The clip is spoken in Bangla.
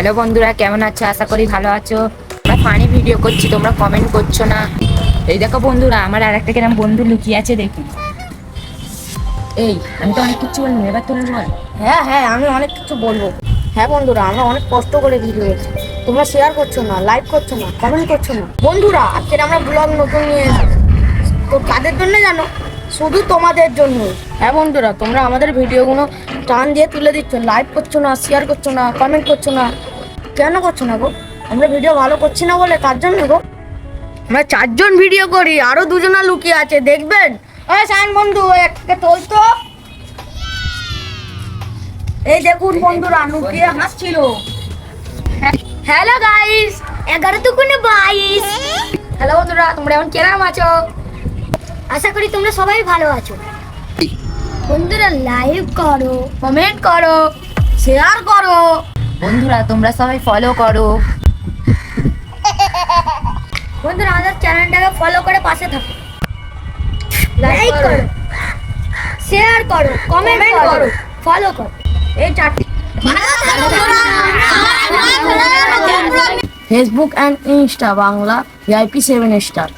হ্যালো বন্ধুরা, কেমন আছো? আশা করি ভালো আছো। আমরা ফানি ভিডিও করছি, তোমরা কমেন্ট করছো না। এই দেখো বন্ধুরা, আমার আর একটা কিরম বন্ধু লুকিয়ে আছে, দেখুন। এই আমি তো অনেক কিছু বললাম, এবার তুমি বল। হ্যাঁ, আমি অনেক কিছু বলবো। হ্যাঁ বন্ধুরা, আমরা অনেক কষ্ট করে ভিডিও করছি, তোমরা শেয়ার করছো না, লাইক করছো না, কমেন্ট করছো না। বন্ধুরা, আজকের আমরা ব্লগ নতুন নিয়ে এসেছি। তো কাদের জন্য জানো? শুধু তোমাদের জন্য। হ্যাঁ বন্ধুরা, তোমরা আমাদের ভিডিওগুলো টান দিয়ে তুলে দিচ্ছ, লাইক করছো না, শেয়ার করছো না, কমেন্ট করছো না। কেন করছো না গো? আমরা ভিডিও ভালো করছি না বলে, তার জন্য গো। আমরা 4জন ভিডিও করি, আরো 2জনা লুকিয়ে আছে, দেখবেন। সাইন বন্ধু, একটা তোলতো। এই দেখুন বন্ধুরা, লুকিয়ে হাসছিল। হ্যালো গাইস, 11 দুগুণে 22। হ্যালো বন্ধুরা, তোমরা এখন কেমন আছো? আশা করি তোমরা সবাই ভালো আছো। বন্ধুরা, লাইক করো, কমেন্ট করো, শেয়ার করো। বন্ধুরা তোমরা সবাই ফলো করো। বন্ধুরা, আমাদের চ্যানেলটাকে ফলো করে পাশে থাকো। লাইক করো, শেয়ার করো, কমেন্ট করো, ফলো করো। এই চারটি Facebook and Insta Bangla VIP 7 star.